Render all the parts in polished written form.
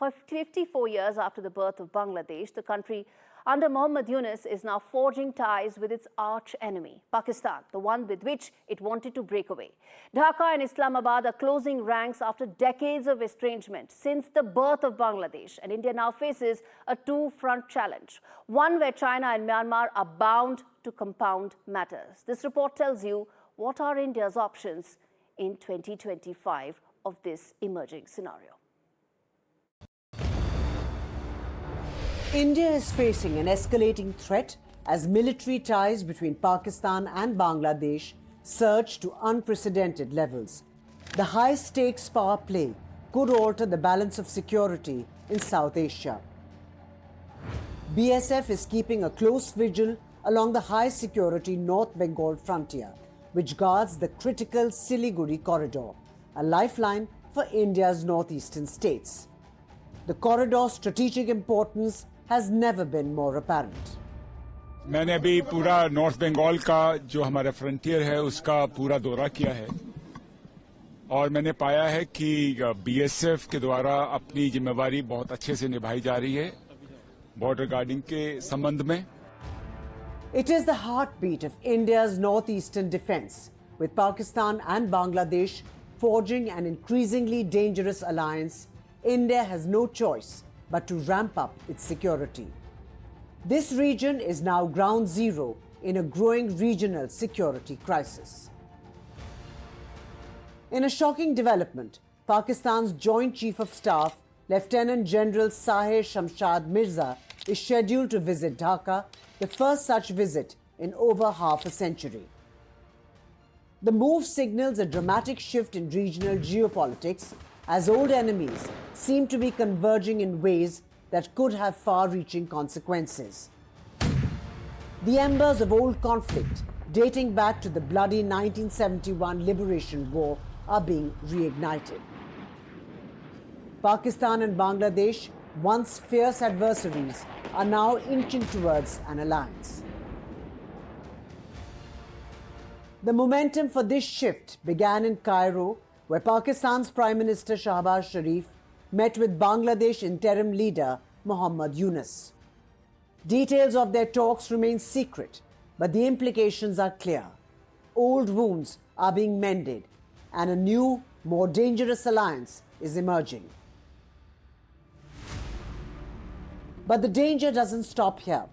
For 54 years after the birth of Bangladesh, the country under Mohammad Yunus is now forging ties with its arch enemy, Pakistan, the one with which it wanted to break away. Dhaka and Islamabad are closing ranks after decades of estrangement since the birth of Bangladesh, and India now faces a two-front challenge, one where China and Myanmar are bound to compound matters. This report tells you what are India's options in 2025 of this emerging scenario. India is facing an escalating threat as military ties between Pakistan and Bangladesh surge to unprecedented levels. The high-stakes power play could alter the balance of security in South Asia. BSF is keeping a close vigil along the high-security North Bengal frontier, which guards the critical Siliguri corridor, a lifeline for India's northeastern states. The corridor's strategic importance has never been more apparent. मैंने अभी पूरा north Bengal का जो हमारा frontier है उसका पूरा दौरा किया है और मैंने पाया है कि बीएसएफ के द्वारा अपनी जिम्मेवारी बहुत अच्छे से निभाई जा रही है बॉर्डर गार्डिंग के संबंध में. It is the heartbeat of India's northeastern defense, with Pakistan and Bangladesh forging an increasingly dangerous alliance. India has no choice but to ramp up its security. This region is now ground zero in a growing regional security crisis. In a shocking development, Pakistan's Joint Chief of Staff, Lieutenant General Sahir Shamshad Mirza, is scheduled to visit Dhaka, the first such visit in over half a century. The move signals a dramatic shift in regional geopolitics as old enemies seem to be converging in ways that could have far-reaching consequences. The embers of old conflict, dating back to the bloody 1971 Liberation War, are being reignited. Pakistan and Bangladesh, once fierce adversaries, are now inching towards an alliance. The momentum for this shift began in Cairo, where Pakistan's Prime Minister Shahbaz Sharif met with Bangladesh interim leader Mohammad Yunus. Details of their talks remain secret, but the implications are clear. Old wounds are being mended, and a new, more dangerous alliance is emerging. But the danger doesn't stop here.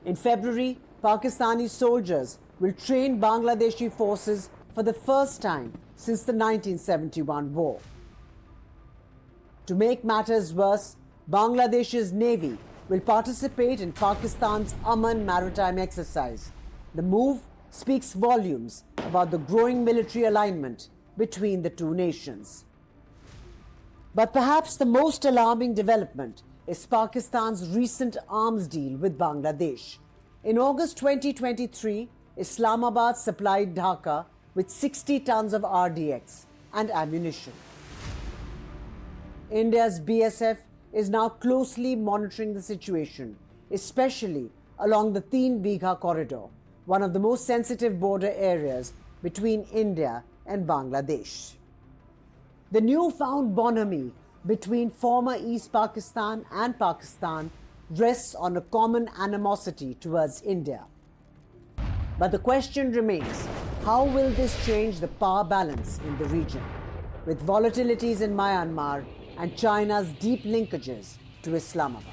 In February, Pakistani soldiers will train Bangladeshi forces for the first time since the 1971 war. To make matters worse, Bangladesh's Navy will participate in Pakistan's Aman maritime exercise. The move speaks volumes about the growing military alignment between the two nations. But perhaps the most alarming development is Pakistan's recent arms deal with Bangladesh. In August 2023, Islamabad supplied Dhaka with 60 tons of RDX and ammunition. India's BSF is now closely monitoring the situation, especially along the Teen Bigha corridor, one of the most sensitive border areas between India and Bangladesh. The newfound bonhomie between former East Pakistan and Pakistan rests on a common animosity towards India. But the question remains, how will this change the power balance in the region, with volatilities in Myanmar and China's deep linkages to Islamabad?